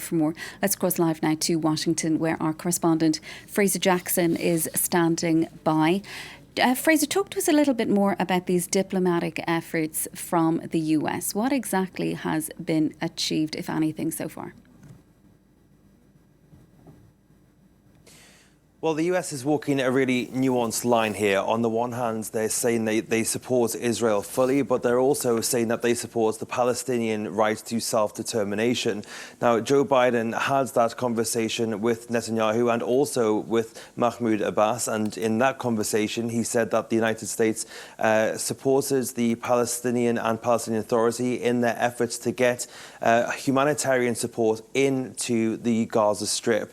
for more. Let's cross live now to Washington, where our correspondent Fraser Jackson is standing by. Fraser, talk to us a little bit more about these diplomatic efforts from the US. What exactly has been achieved, if anything, so far? Well, the US is walking a really nuanced line here. On the one hand, they're saying they support Israel fully, but they're also saying that they support the Palestinian right to self-determination. Now, Joe Biden had that conversation with Netanyahu and also with Mahmoud Abbas. And in that conversation, he said that the United States supported the Palestinian Authority in their efforts to get humanitarian support into the Gaza Strip.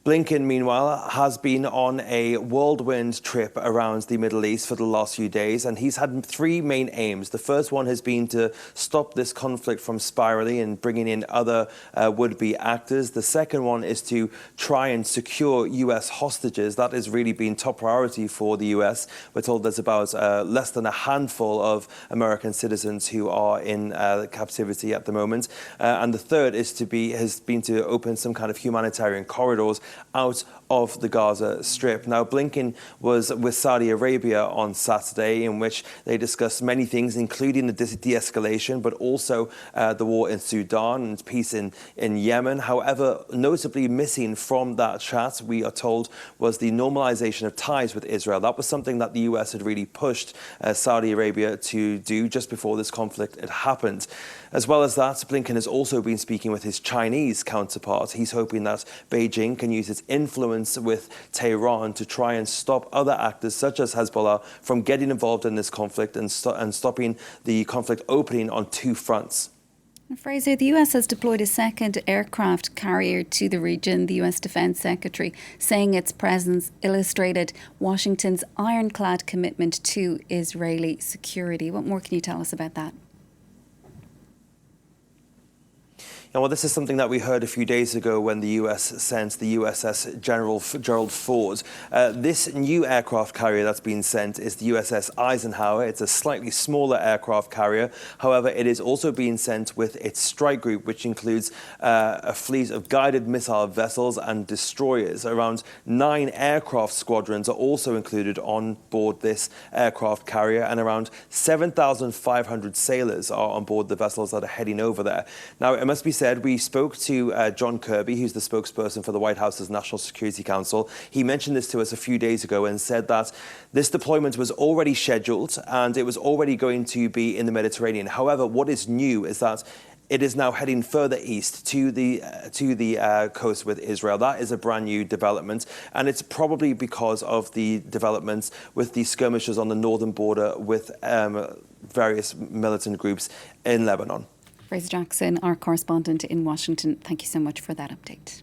Blinken, meanwhile, has been on a whirlwind trip around the Middle East for the last few days, and he's had three main aims. The first one has been to stop this conflict from spiraling and bringing in other would-be actors. The second one is to try and secure US hostages. That has really been top priority for the US. We're told there's about less than a handful of American citizens who are in captivity at the moment. And the third has been to open some kind of humanitarian corridors out of the Gaza Strip. Now, Blinken was with Saudi Arabia on Saturday, in which they discussed many things, including the de-escalation, but also the war in Sudan and peace in Yemen. However, notably missing from that chat, we are told, was the normalisation of ties with Israel. That was something that the US had really pushed Saudi Arabia to do just before this conflict had happened. As well as that, Blinken has also been speaking with his Chinese counterpart. He's hoping that Beijing can use its influence with Tehran to try and stop other actors such as Hezbollah from getting involved in this conflict and stopping the conflict opening on two fronts. Fraser, the US has deployed a second aircraft carrier to the region, the US Defense Secretary saying its presence illustrated Washington's ironclad commitment to Israeli security. What more can you tell us about that? Well, this is something that we heard a few days ago when the US sent the USS Gerald Ford. This new aircraft carrier that's been sent is the USS Eisenhower. It's a slightly smaller aircraft carrier. However, it is also being sent with its strike group, which includes a fleet of guided missile vessels and destroyers. Around 9 aircraft squadrons are also included on board this aircraft carrier, and around 7,500 sailors are on board the vessels that are heading over there. Now, it must be said, we spoke to John Kirby, who's the spokesperson for the White House's National Security Council. He mentioned this to us a few days ago and said that this deployment was already scheduled and it was already going to be in the Mediterranean. However, what is new is that it is now heading further east to the coast with Israel. That is a brand new development, and it's probably because of the developments with the skirmishes on the northern border with various militant groups in Lebanon. Fraser Jackson, our correspondent in Washington, thank you so much for that update.